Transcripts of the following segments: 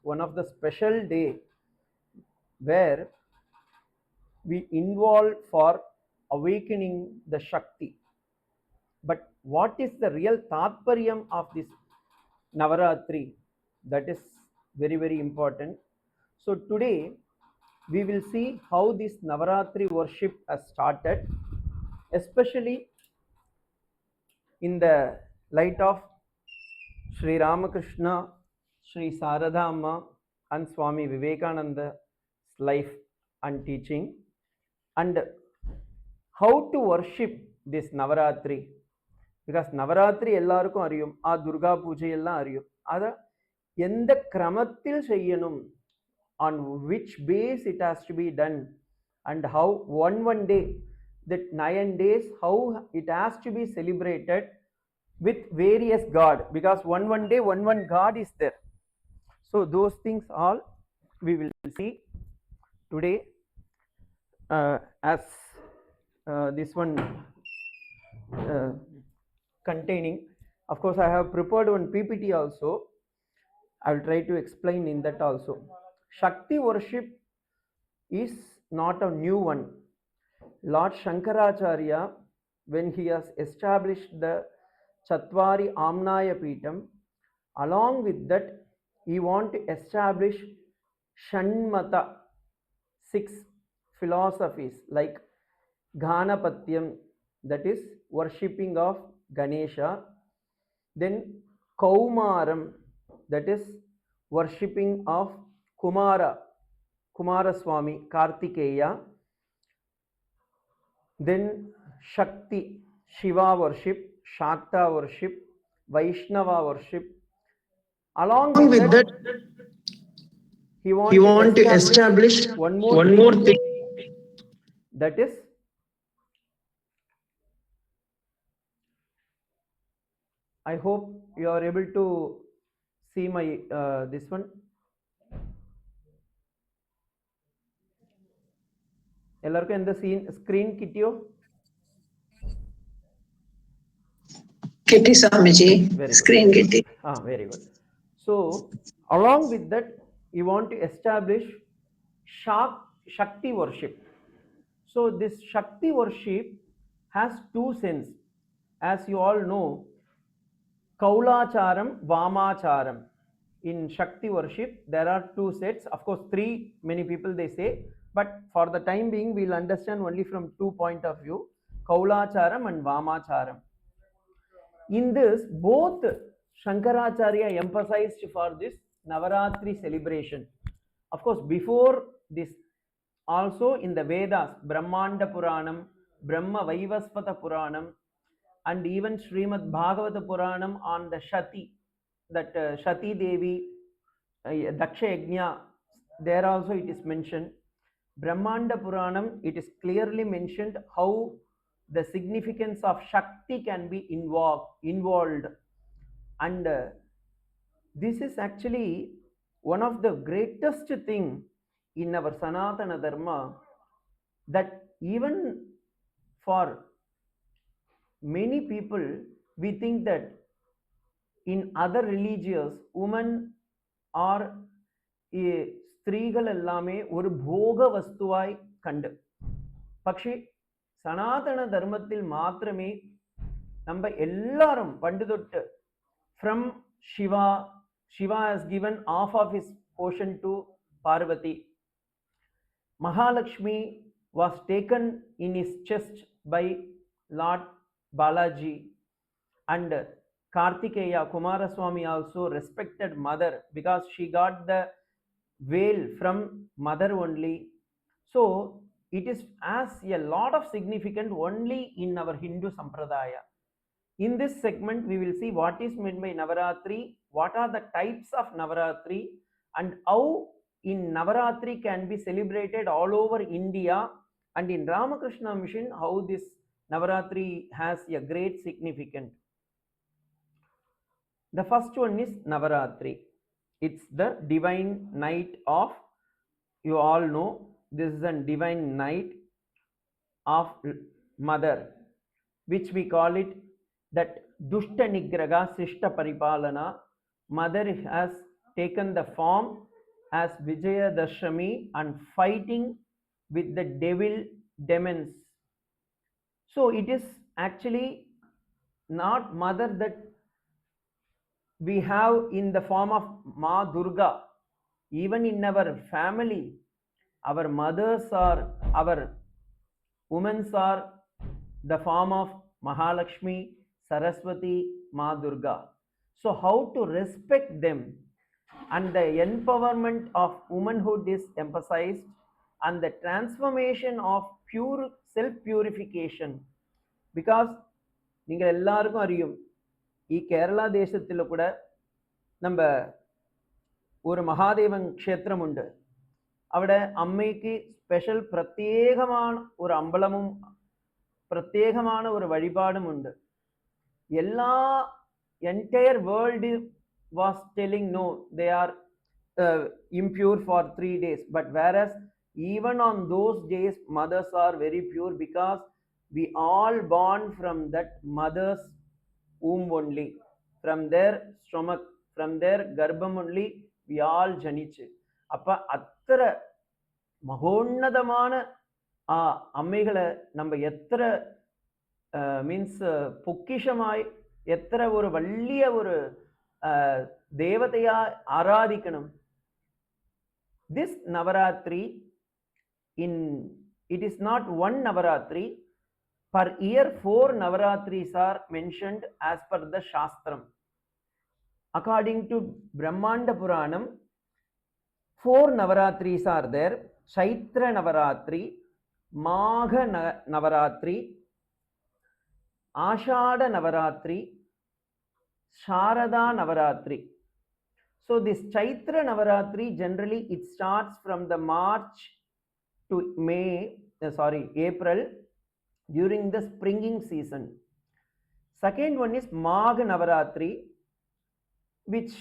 one of the special day where we involve for awakening the Shakti. But what is the real Tatparyam of this Navaratri? That is very, very important. So today we will see how this Navaratri worship has started, especially in the light of Sri Ramakrishna, Sri Sarada Amma, and Swami Vivekananda's life and teaching, and how to worship this Navaratri. Because Navaratri எல்லாருக்கும் அறியும், துர்கா பூஜை எல்லாம் அறியும். அத எந்த கிரமத்தில் செய்யணும், on which base it has to be done, and how one day, that 9 days, how it has to be celebrated with various god, because one day one god is there. So those things all we will see today, as this one containing. Of course, I have prepared one PPT also. I will try to explain in that also. Shakti worship is not a new one. Lord Shankaracharya, when he has established the Chatvari Amnaya Peetham, along with that he want to establish Shanmata, 6 philosophies, like Ganapatyam, that is worshipping of Ganesha, then Kaumaram, that is worshipping of Kumaraswami, Kartikeya, then Shakti, Shiva worship, Shakta worship, Vaishnava worship. Along with that, he want to establish one more thing, that is I hope you are able to see my this one. எல்லாருக்கும் இந்த screen கிட்டியோ? Kitty Swamiji, screen Kitty. Very good. So along with that, you want to establish Shakti worship. So this Shakti worship has 2 sense. As you all know, Kaulacharam, Vamacharam. In Shakti worship, there are 2 sets. Of course, 3, many people they say, but for the time being, we'll understand only from 2 point of view, Kaulacharam and Vamacharam. In this, both Shankaracharya emphasized for this Navaratri celebration. Of course, before this, also in the Vedas, Brahmanda Puranam, Brahma Vaivasvata Puranam, and even Srimad Bhagavata Puranam on the Shati, that Shati Devi, Daksha Yajna, there also it is mentioned. Brahmanda Puranam, it is clearly mentioned how the significance of Shakti can be involved. And this is actually one of the greatest thing in our Sanatana Dharma, that even for many people, we think that in other religions, women are ஸ்திரீகள் எல்லாமே ஒரு போக வஸ்துவாய் கண்டு, പക്ഷേ சனாதன தர்மத்தில் மாத்திரமே நம்ம எல்லாரும் பண்டு தொட்டு, from Shiva has given half of his portion to Parvati. Mahalakshmi was taken in his chest by Lord Balaji, and Kartikeya, Kumaraswami also respected mother because she got the veil from mother only. So it is as a lot of significant only in our Hindu Sampradaya. In this segment, we will see what is meant by Navaratri, what are the types of Navaratri, and how in Navaratri can be celebrated all over India, and in Ramakrishna Mission, how this Navaratri has a great significance. The first one is Navaratri. It's the divine night of, you all know, this is a divine night of mother, which we call it that Dushta Nigraha Sishta Paripalana. Mother has taken the form as Vijayadashami and fighting with the devil demons. So it is actually not mother that we have in the form of Ma Durga. Even in our family, our mothers are, our women are the form of Mahalakshmi, Saraswati, Ma Durga. So how to respect them, and the empowerment of womanhood is emphasized, and the transformation of pure self purification. Because நீங்கள் எல்லாருக்கும் அறியும், ഈ കേരള ദേശത്തിൽ கூட நம்ம ഒരു മഹാദേവൻ ക്ഷേത്രമുണ്ട്. അവിടെ അമ്മയ്ക്ക് സ്പെഷ്യൽ പ്രത്യേകമാണ് ഒരു അമ്പലവും പ്രത്യേകമാണ് ഒരു വഴിപാടുമുണ്ട്. എല്ലാ entire world was telling no, they are impure for 3 days, but whereas even on those days mothers are very pure, because we all born from that mother's womb only, from their stomach, from their garbham only we all janichu. அப்ப அத்தர மகோன்னதமான അമ്മകളെ நம்ம എത്ര means പൊക്കിഷമായി, എത്ര ഒരു വലിയ ഒരു ദേവതയാ ആരാധിക്കണം. This Navratri, in it is not one navaratri per year, 4 navaratris are mentioned as per the shastram. According to Brahmanda Puranam, 4 navaratris are there: Chaitra Navaratri, Magha Navaratri, Ashada Navaratri, Sharada Navaratri. So this Chaitra Navaratri, generally it starts from the March to April, during the springing season. Second one is Magha Navaratri, which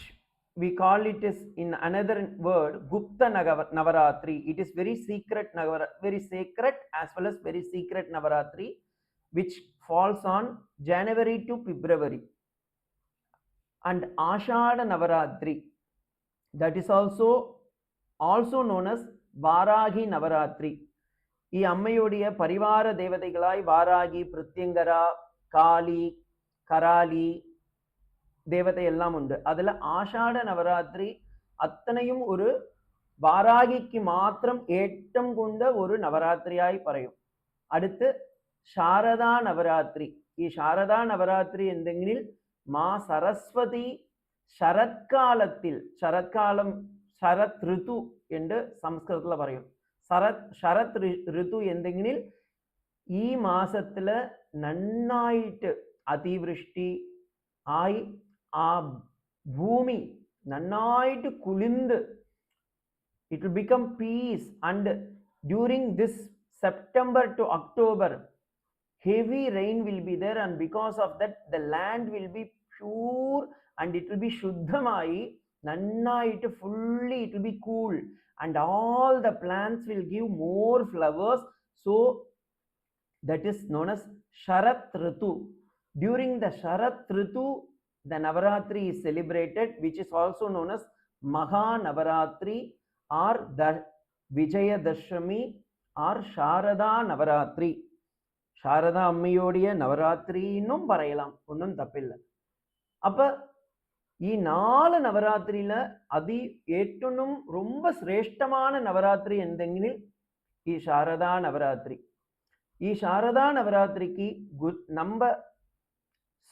we call it as, in another word, Gupta Navaratri. It is very secret, very sacred as well as very secret Navaratri, which falls on January to February. And Ashada Navaratri, that is also known as Varahi Navaratri. ഈ അമ്മയുടെ പരിവാര ദേവതകളായി വാരാഹി, പ്രത്യങ്കര, കാളി, കരാലി ദേവതയെല്ലാം ഉണ്ട്. അതിൽ ആഷാഢ നവരാത്രി അത്തനെയും ഒരു വാരാഹിക്ക് മാത്രം ഏറ്റവും കൊണ്ട് ഒരു നവരാത്രിയായി പറയും. അടുത്ത് ശാരദാ നവരാത്രി. ഈ ശാരദാ നവരാത്രി എന്തെങ്കിൽ മാ സരസ്വതി ശരത്കാലത്തിൽ, ശരത്കാലം ശരത് ഋതു എന്ന് സംസ്കൃതത്തിൽ പറയും. ശരത് ഋതു എന്തെങ്കിൽ ഈ മാസത്തില് നന്നായിട്ട് അതിവൃഷ്ടി ആയി ആ ഭൂമി നന്നായിട്ട് കുളിർന്ന്, it will become peace, and during this September to October heavy rain will be there, and because of that the land will be pure and it will be shuddhamayi, nannayittu fully it will be cool, and all the plants will give more flowers. So that is known as Sharat Ritu. During the Sharat Ritu, the Navaratri is celebrated, which is also known as Maha Navaratri or the Vijayadashami or Sharada Navaratri. Sharada அம்மையோடைய Navaratri இன்னும் പറയலாம், ஒன்றும் தப்பில்லை. அப்ப ഈ 4 നവരാത്രിയില് ഏറ്റവും ரொம்ப ശ്രേഷ്ഠமான നവരാത്രി എന്തെങ്കിൽ ഈ ശാരദാ നവരാത്രി. ഈ ശാരദാ നവരാത്രിക്ക് நம்ம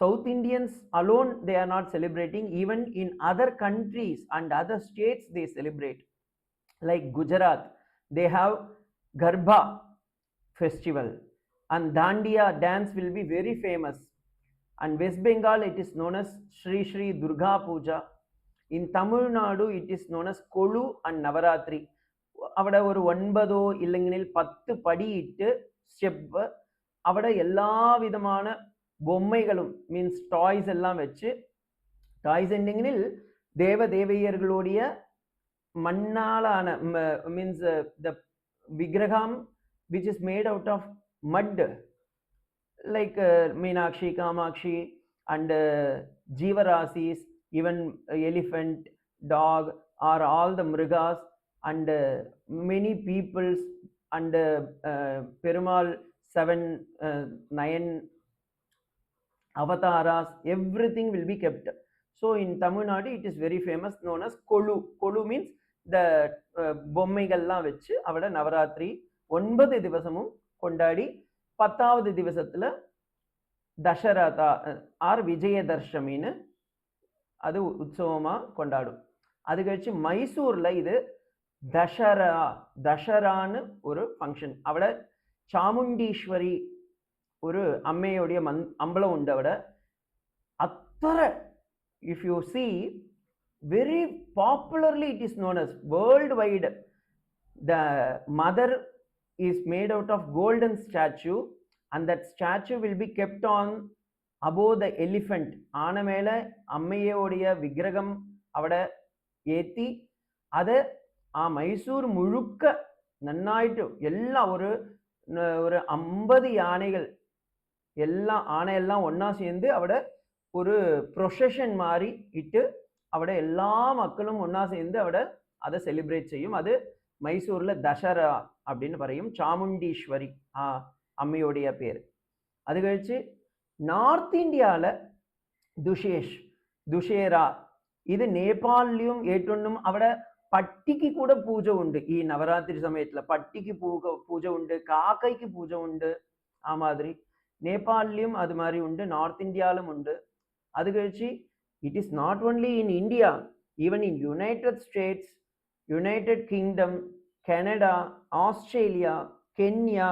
South Indians alone they are not celebrating, even in other countries and other states they celebrate. Like Gujarat, they have Garba festival, and Dandiya dance will be very famous. And West Bengal, it is known as Sri Sri Durga Puja. In Tamil Nadu, it is known as Kolu and Navaratri. അവിടെ ഒരു 9 ഇല്ലെങ്കിൽ 10 പടിയിട്ട് step, അവിടെ എല്ലാവിധமான பொம்மைகளும் means toys எல்லாம் வச்சு, toys என்கிற தேவதேவையர்களுடைய மண்ணாலான means த விக்கிரகம் which is made out of mud, like Meenakshi, Kamakshi and Jeevarasis, even elephant, dog or all the mrigas, and many peoples and Perumal 9 avataras, everything will be kept. So in Tamil Nadu it is very famous, known as Kolu. Kolu means the பொம்மைகள்லாம் வச்சு அவட நவராத்திரி 9 திவசமும் கொண்டாடி 10வது திவசத்துல Dasharatha R விஜயதர்ஷமின்னு அது உற்சவமா கொண்டாடும். அது கழிச்சு மைசூர்ல இது தசரான்னு ஒரு ஃபங்க்ஷன். அவட சாமுண்டீஸ்வரி ஒரு அம்மையுடைய அம்பலம் உண்டு. அவட அத்தனை, if you see, very popularly it is known as worldwide. The mother is made out of golden statue, and that statue will be kept on above the elephant. ஆன மேல அம்மையோடைய விக்கிரகம் அவட ஏத்தி அதை மைசூர் முழுக்க நன்னாயிட்டு எல்லா ஒரு 50 யானைகள் எல்லாம் ஆனையெல்லாம் ஒன்னா சேர்ந்து அவட ஒரு ப்ரொசஷன் மாதிரி இட்டு அவட எல்லா மக்களும் ஒன்னா சேர்ந்து அவட அதை செலிப்ரேட் செய்யும். அது மைசூர்ல தசரா அப்படின்னு பறையும். சாமுண்டீஸ்வரி அம்மையோடைய பேர். அது கழிச்சு நார்த் இந்தியால துஷேரா, இது நேபாளிலும் ஏற்றொன்னும் அவட பட்டிக்கு கூட பூஜை உண்டு. ఈ நவராத்திரி சமயத்துல பட்டிக்கு பூஜை உண்டு, காக்கைக்கு பூஜை உண்டு. மாதிரி நேபாளிலும் அது மாதிரி உண்டு, நார்த் இந்தியாலும் உண்டு. அது கழிச்சு it is not only in India, even in United States, United Kingdom, Canada, Australia, Kenya.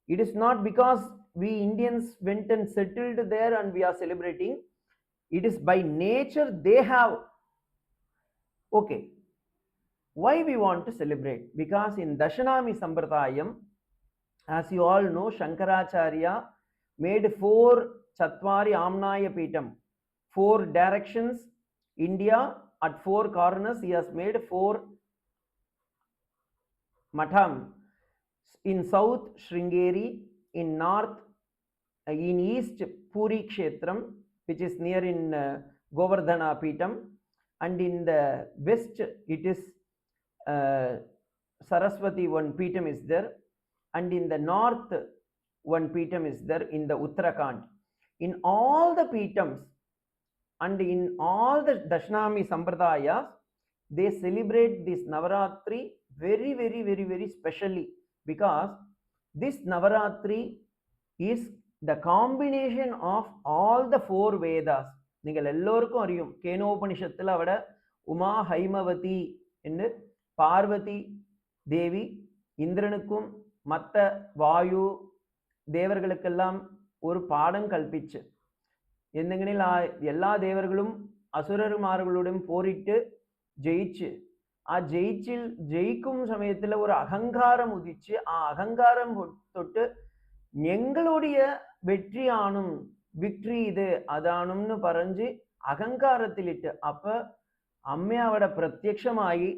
It is not because we Indians went and settled there and we are celebrating. It is by nature they have. Okay, why we want to celebrate? Because in Dashanami Sampradayam, as you all know, Shankaracharya made 4 Chatvari Amnaya Pitam, 4 directions, India at 4 corners. He has made 4 Matham. In south, Sringeri; in north, in east, Puri Kshetram, which is near in Govardhana Pitam, and in the west, it is Saraswati, one Pitam is there, and in the north, one Pitam is there in the Uttarakhand. In all the Pitams and in all the Dashanami Sampradayas, they celebrate this Navaratri very, very, very, very specially, because this Navaratri is the combination of all the 4 Vedas. நீங்கள் எல்லோருக்கும் அறியும், கேனோபனிஷத்துல அவட உமா ஹைமவதி என்று பார்வதி தேவி இந்திரனுக்கும் மற்ற வாயு தேவர்களுக்கெல்லாம் ஒரு பாடம் கல்பிச்சு, എന്തെങ്കിലും എല്ലാ ദേവர்களும் അസുരന്മാர்களுடன் പോരിട്ട് ജയിച്ച് ജയിക്കും സമയത്തിൽ ഒരു അഹങ്കാരം ഉദിച്ച് അഹങ്കാരം തൊട്ട് ഞങ്ങളുடைய வெற்றியானும் விக்டரி இது அதானும்னு പറഞ്ഞ് അഹങ്കാരത്തിലിട്ട് அப்ப അമ്മ അവിടെ പ്രത്യക്ഷമായി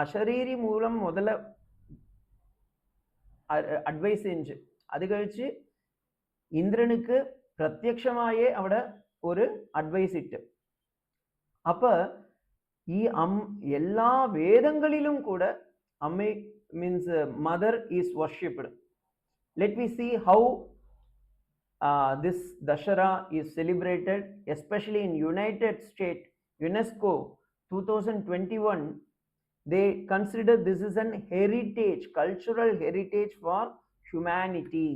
അശരീരി മൂലം முதல்ல അഡ്വൈസ് செஞ்சு அது கழிச்சு இந்திரனுக்கு பிரத்யக்ஷமாயே അവിടെ ஒரு அட்வைஸ் இட்டு அப்ப எல்லா வேதங்களிலும் கூட அம்மை means mother is worshipped. Let me see how this Dashara is celebrated, especially in United States. UNESCO 2021, they consider this is an heritage, cultural heritage for humanity.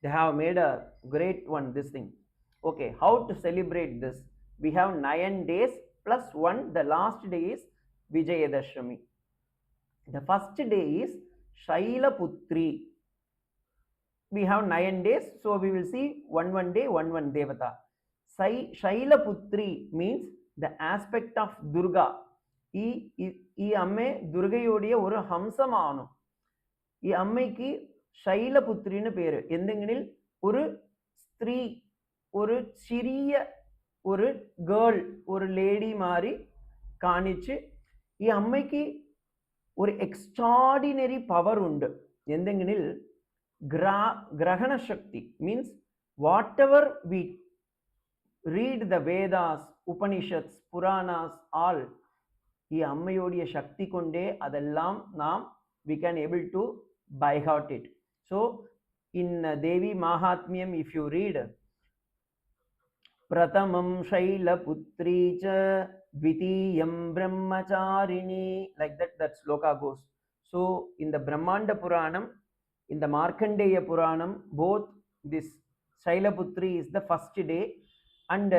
They have made a great one, this thing. Okay, how to celebrate this? We have 9 days plus 1. The last day is Vijayadashami. The first day is Shailaputri. We have 9 days, so we will see one day, one devata. Shailaputri means the aspect of Durga. ഈ അമ്മ ദുർഗയോടിയ ഒരു ഹംസമാണ്. ഈ അമ്മയ്ക്ക് ശൈലപുത്രിന് പേര്. എന്തെങ്കിലും ഒരു സ്ത്രീ, ഒരു ചെറിയ ഒരു ഗേൾ, ഒരു ലേഡി മാറി കാണിച്ച് ഈ അമ്മയ്ക്ക് ഒരു എക്സ്ട്രാഡിനറി പവർ ഉണ്ട്. എന്തെങ്കിലും ഗ്രഹണ ശക്തി means whatever we read the Vedas, Upanishads, Puranas, all, அம்மையோடைய சக்தி கொண்டே அதெல்லாம் நாம் we can able to by heart it. So in Devi Mahatmyam, if you read pratamam shailaputri cha dvitiyam brahmacharini, like that sloka goes. So in the Brahmanda Puranam, in the Markandeya Puranam, both this Shailaputri is the first day, and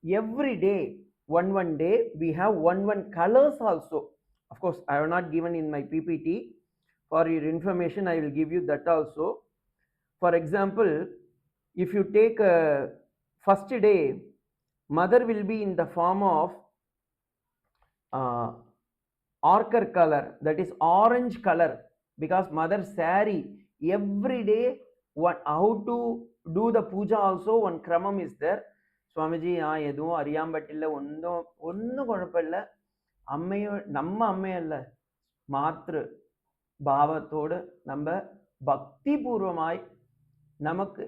every day one day we have one colors also. Of course I have not given in my PPT. For your information I will give you that also. For example, if you take a first day, mother will be in the form of ochre color, that is orange color, because mother saree every day. What, how to do the puja also, one kramam is there. Swamiji எதுவும் அறியாம்பட்டில்ல, ஒன்றும் குழப்பமில்லை. அம்மையோ நம்ம அம்மையல்ல, மாத்திரு பாவத்தோடு நம்ம பக்தி பூர்வமாய் நமக்கு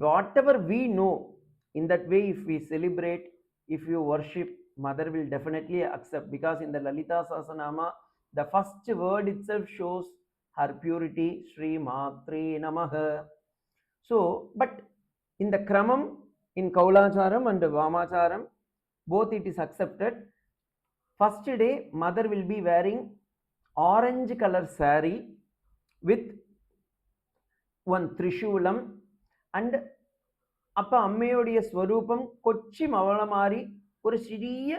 whatever we know, in that way if we celebrate, if you worship, mother will definitely accept, because in the Lalita Sahasranama the first word itself shows her purity, Sri Matre Namaha. So but in the Kramam, in Kaulacharam and Vamacharam, both it is accepted. First day mother will be wearing orange color saree with one Trishulam, and அப்போ அம்மையோடைய ஸ்வரூபம் கொச்சி மவள மாதிரி, ஒரு சிறிய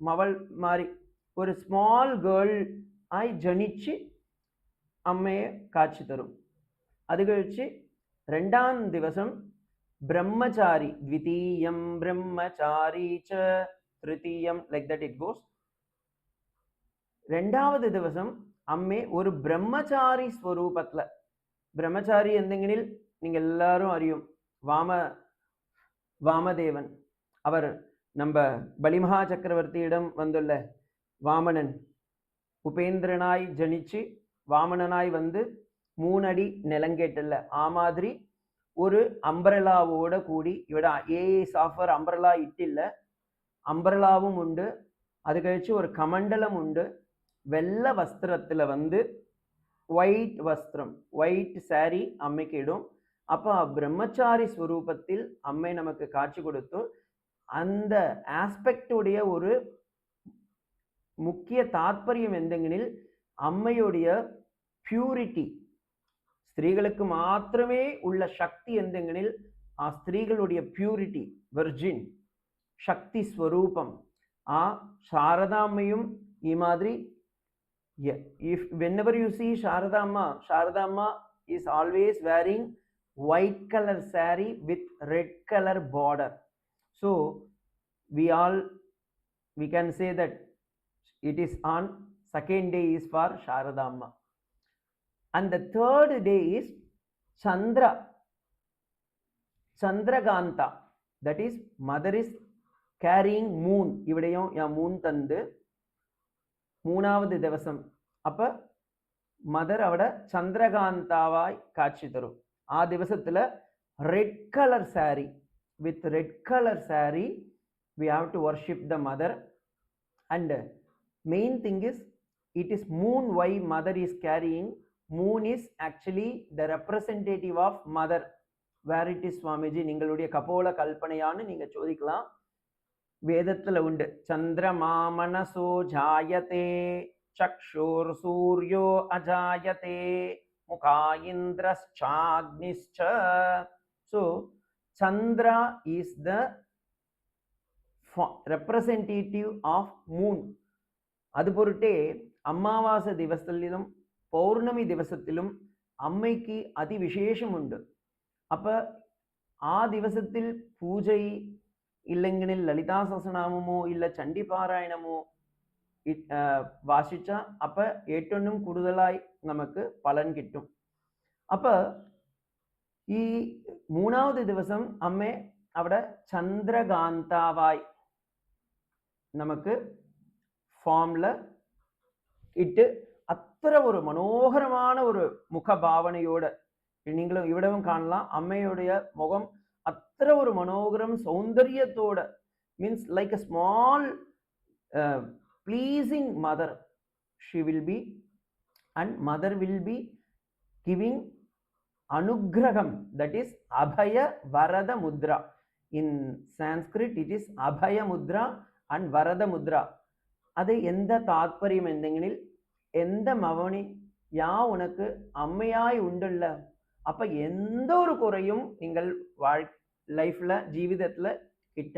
மவள் மாதிரி, ஒரு small girl ஆய் ஜனிச்சு அம்மையை காட்சி தரும். அது கழிச்சு ரெண்டாம் திவசம் பிரம்மச்சாரி, த்விதீயம் பிரம்மச்சாரி ச திருத்தீயம், லைக் தட் இட் கோஸ். ரெண்டாவது திவசம் அம்மே ஒரு பிரம்மச்சாரி ஸ்வரூபத்துல, பிரம்மச்சாரி എന്തെങ്കിലും நீங்க எல்லாரும் அறியும், வாமதேவன். அவர் நம்ம பலிமகா சக்கரவர்த்தியிடம் வந்துள்ள வாமனன், உபேந்திரனாய் ஜனிச்சு வாமனனாய் வந்து 3 அடி நிலங்கேட்டல்ல, ஆ மாதிரி ஒரு அம்பரலாவோட கூடி, இவட சாஃபர் அம்பரலா இட்டில்ல, அம்பரலாவும் உண்டு, அது கழிச்சு ஒரு கமண்டலம் உண்டு, வெள்ளை வஸ்திரத்துல வந்து ஒயிட் வஸ்திரம், ஒயிட் சாரி அம்மைக்கு இடும். அப்போ பிரம்மச்சாரி ஸ்வரூபத்தில் அம்மை நமக்கு காட்சி கொடுத்து, அந்த ஆஸ்பெக்டுடைய ஒரு முக்கிய தாற்பயம் எந்தெங்கனில் அம்மையுடைய பியூரிட்டி, ஸ்திரீகளுக்கு மாத்திரமே உள்ள சக்தி எந்தெங்கனில் ஆ ஸ்திரீகளுடைய பியூரிட்டி, வெர்ஜின் சக்தி ஸ்வரூபம். ஆ சாரதாம்மையும் ಈ மாதிரி, if whenever you see Sharadamma is always wearing white color saree with red color border. So we can say that it is on second day is for Sharadamma, and the third day is Chandraganta, that is mother is carrying moon. இவிடையும் moon தந்து மூணாவது திவசம் அப்ப mother அவட சந்திரகாந்தாவாய் காட்சி தரும். ஆ திவசத்துல red colour sari, with red color saree we have to worship the mother. And main thing is, it is moon. Why mother is carrying moon is actually the representative of mother. Where it is Swamiji, நீங்களுடைய கபோல கல்பனையான்னு நீங்க சோதிக்கலாம். வேதத்துல உண்டு, சந்திரமா மனசோ ஜாயதே சக்ஷுர் சூர்யோ அஜாயதே முகா இந்திரஸ்சாக்னிஷ்ச. So Chandra is the representative of moon. அது பொருட்டே அமாவாசை திவசத்திலும் பௌர்ணமி திவசத்திலும் அம்மைக்கு அதி விசேஷம் உண்டு. அப்ப ஆ திவசத்தில் பூஜை இல்லைங்கனில் லலிதா சஹஸ்ரநாமமோ இல்ல சண்டி பாராயணமோ வாசிச்சா அப்ப ஏட்டொன்னும் கூடுதலாய் நமக்கு பலன் கிட்டும். அப்ப ഈ മൂന്നാമത്തെ ദിവസം അമ്മ അവിടെ ചന്ദ്രകാന്താവായി നമുക്ക് ഫോമില് ഇട്ട് അത്ര ഒരു മനോഹരமான ഒരു മുഖഭാവനയോട് നിങ്ങൾ ഇവിടെയും കാണலாம். അമ്മയുടെ മുഖം അത്ര ഒരു മനോഹരം സൗന്ദര്യത്തോടെ, means like a small pleasing mother she will be, and mother will be giving anugraham, that is abhaya varada mudra. In Sanskrit it is abhaya mudra and varada mudra. அது எந்த தாத்பரியம் എന്തെങ്കിലും எந்த மவனி யா உனக்கு அம்மையாய் உண்டுள்ள, அப்ப எந்த ஒரு குறையும் நீங்கள் லைஃப்ல ஜீவிதத்துல கிட்ட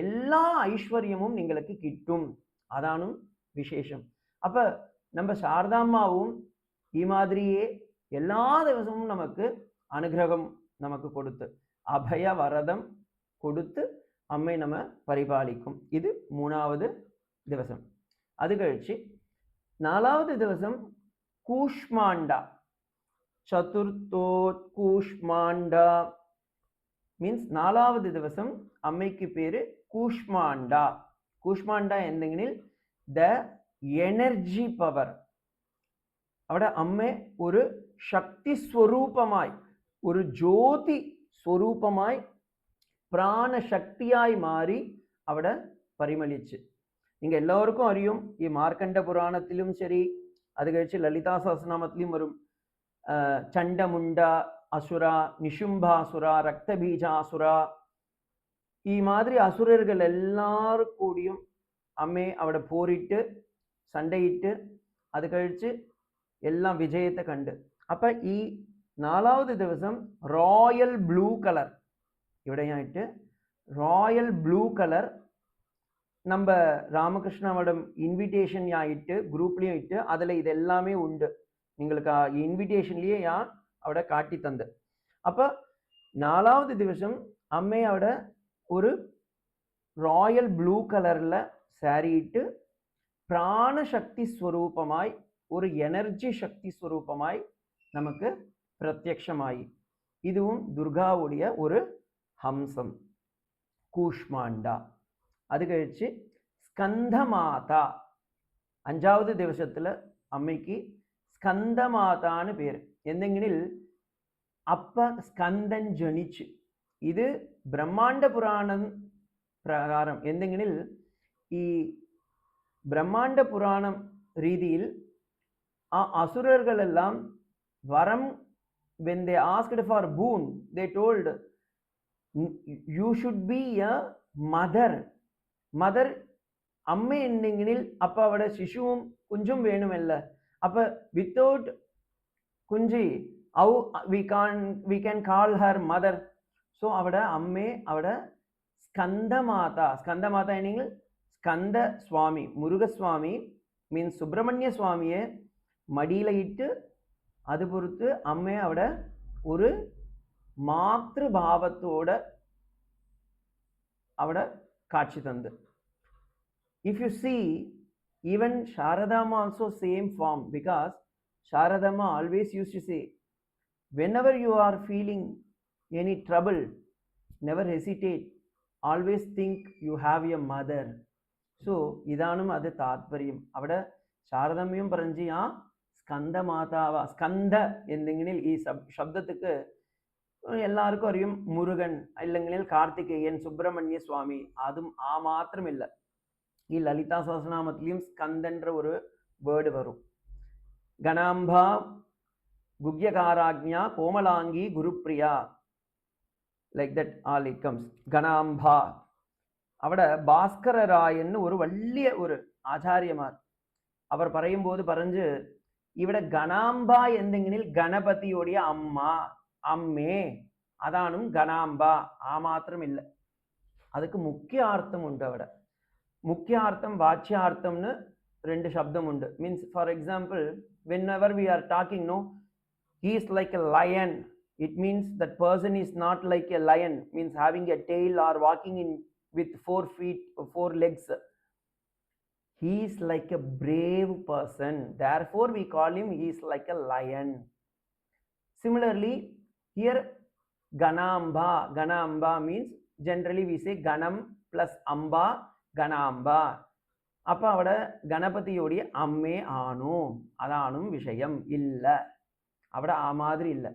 எல்லா ஐஸ்வர்யமும் നിങ്ങൾക്ക് കിട്ടും. അതാണ് விசேஷம். அப்ப நம்ம சாரதாம்மாவும் ഈ மாதிரியே எல்லா ദിവസവും நமக்கு அனுகிரகம் நமக்கு கொடுத்து அபய வரதம் கொடுத்து அம்மை நம்ம பரிபாலிக்கும். இது மூணாவது ദിവസം. അത് കഴിച്ച് നാലാമത്തെ ദിവസം കൂഷ്മാണ്ഡ, ചതുർത്ഥോത് കൂഷ്മാണ്ഡ മീൻസ് നാലാമത്തെ ദിവസം അമ്മയ്ക്ക് പേര് കൂഷ്മാണ്ഡ. കൂഷ്മാണ്ഡ എന്തെങ്കിൽ ദ എനർജി പവർ. അവിടെ അമ്മ ഒരു ശക്തി സ്വരൂപമായി, ഒരു ജ്യോതി സ്വരൂപമായി പ്രാണശക്തിയായി മാറി അവിടെ പരിമളിച്ച്. நீங்க எல்லாருக்கும் அறியும், மார்க்கண்ட புராணத்திலும் சரி, அது கழிச்சு லலிதா சஹஸ்ரநாமத்திலும் வரும் சண்டமுண்டா அசுரா, நிஷும்பாசுரா, ரக்தபீஜாசுரா, ഈ மாதிரி அசுரர்கள் எல்லாரும் கூடியும் അമ്മേ അവിടെ പോരിട്ട് സണ്ടയിട്ട് അത് കഴിച്ച് എല്ലാം വിജയത്തെ കണ്ട്. അപ്പൊ ഈ നാലാമത്തെ ദിവസം റോയൽ ബ്ലൂ കളർ ഇവിടെയായിട്ട് റോയൽ ബ്ലൂ കളർ நம்ம ராமகிருஷ்ணாவோட இன்விடேஷன் ஆயிட்டு குரூப்லயும் இட்டு அதுல இது எல்லாமே உண்டு. നിങ്ങൾക്ക് ആ ഇൻവിറ്റേഷനിലേ ഞാൻ അവിടെ കാട്ടി തന്നത്. അപ്പൊ നാലാമത്തെ ദിവസം അമ്മ അവിടെ ഒരു റോയൽ ബ്ലൂ കളറിൽ സാരി ഇട്ട് പ്രാണശക്തി സ്വരൂപമായി, ഒരു എനർജി ശക്തി സ്വരൂപമായി നമുക്ക് പ്രത്യക്ഷമായി. ഇതും ദുർഗാവുடைய ഒരു ഹംസം കൂഷ്മാണ്ഡ. അത് കഴിച്ച് സ്കന്ധമാത, അഞ്ചാമത്തെ ദിവസത്തിൽ അമ്മയ്ക്ക് സ്കന്ധമാതാണ് പേര്. എന്തെങ്കിൽ അപ്പ സ്കന്ദൻ ജനിച്ച്. ഇത് ബ്രഹ്മാണ്ഡ പുരാണം പ്രകാരം എന്തെങ്കിൽ ഈ ബ്രഹ്മാണ്ഡ പുരാണം രീതിയിൽ ആ അസുരர்களെല്ലാം വരം, when they asked for boon, they told you should be a mother. Mother അമ്മ ഉണ്ടെങ്കിൽ അപ്പൊ അവിടെ ശിശുവും കുഞ്ചും വേണമല്ല. അപ്പൊ വിത്തൗട്ട് കുഞ്ചി we can call her mother. So അവിടെ അമ്മയെ അവിടെ സ്കന്ദമാത, സ്കന്ദമാത ആണെങ്കിൽ സ്കന്ദ സ്വാമി, മുരുകസ്വാമി മീൻസ് സുബ്രഹ്മണ്യ സ്വാമിയെ മടിയിലിട്ട് അത് പുറത്ത് അമ്മയെ അവിടെ ഒരു മാതൃഭാവത്തോടെ അവിടെ കാഴ്ച തന്നത്. If you see, even Sharadamma also same form, because Sharadamma always used to say, whenever you are feeling any trouble, never hesitate, always think you have your mother. So ഇതാണും അത് താത്പര്യം. അവിടെ ശാരദമ്മയും പറഞ്ഞ് ആ സ്കന്ദമാതാവ, സ്കന്ദ എന്തെങ്കിലും ഈ ശബ്ദത്തിക്ക് എല്ലാവർക്കും അറിയും മുരുകൻ അല്ലെങ്കിൽ കാർത്തികേയൻ, സുബ്രഹ്മണ്യ സ്വാമി. അതും ആ മാത്രമില്ല, ഈ ലളിതാ സഹസ്രനാമത്തിലും സ്കന്ദன்ற ഒരു വേർഡ് വരും. ഗണാംബ, ഗുഗ്യകാരാജ്ഞ, Komalangi, Gurupriya, like that all it comes. Ganamba. അവിടെ ഭാസ്കര റായൻ ഒരു വലിയ ഒരു ആചാര്യമാർ അവർ പറയുമ്പോൾ പറഞ്ഞ് ഇവിടെ ഗണാംബ എന്തെങ്കിലും ഗണപതിയോடைய അമ്മ, അമ്മേ, അതാണ് ഗണാംബ. ആ മാത്രമില്ല, അതൊക്കെ മുഖ്യാർത്ഥമുണ്ട്. അവിടെ മുഖ്യാർത്ഥം വാച്യാർത്ഥംന് രണ്ട് ശബ്ദമുണ്ട്. Means for example, whenever we are talking, no, he is like a lion, it means that person is not like a lion, means having a tail or walking in with 4 feet, 4 legs. He is like a brave person, therefore we call him, he is like a lion. Similarly here ganamba, ganamba means generally we say ganam plus amba, ganamba. அப்ப അവിടെ ഗണപതിയോடைய അമ്മേ ആണോ, അതാണും വിഷയം ഇല്ല. അവിടെ ആ മാതിരി ഇല്ല.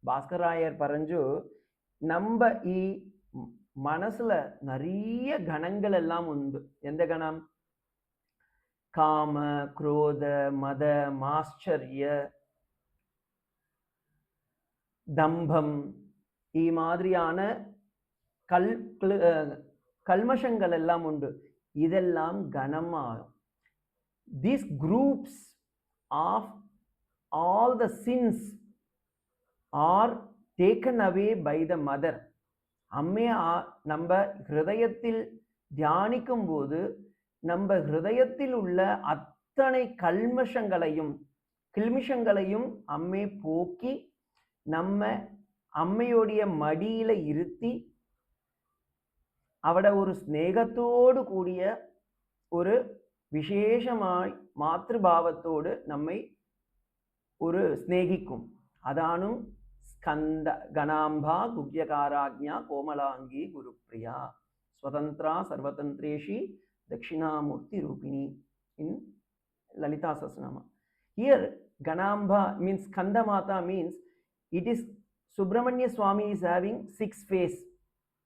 ഭാസ്കർ ராயர் പറഞ്ഞു, நம்ம ഈ മനസ്സിൽ நிறைய கணங்கள் எல்லாம் உண்டு. எந்த கணம்? കാമ ക്രോധ മത മാശ്ചര്യ தம்பம் மாதிரியான கல்மஷங்கள் எல்லாம் உண்டு. இதெல்லாம் கணமாகும். These groups of all the sins are taken away by the mother. அம்மே நம்ம ஹிருதயத்தில் தியானிக்கும் போது நம்ம ஹிருதயத்தில் உள்ள அத்தனை கில்மிஷங்களையும் அம்மே போக்கி நம்ம அம்மையோடைய மடியில இருத்தி அவட ஒரு ஸ்நேகத்தோடு கூடிய ஒரு விசேஷமாய் மாத்ருபாவத்தோடு நம்மை ஒரு ஸ்நேகிக்கும். அதானும் ஸ்கந்த கணாம்பா குக்யகாராஜ்ஞா கோமலாங்கி குருப்ரியா ஸ்வதந்திரா சர்வதந்திரேஷி தட்சிணாமூர்த்தி ரூபிணி இன் Lalitha சஹஸ்ரநாமா. Here Ganamba means Skanda Mata means it is Subramanya Swami is having 6 face.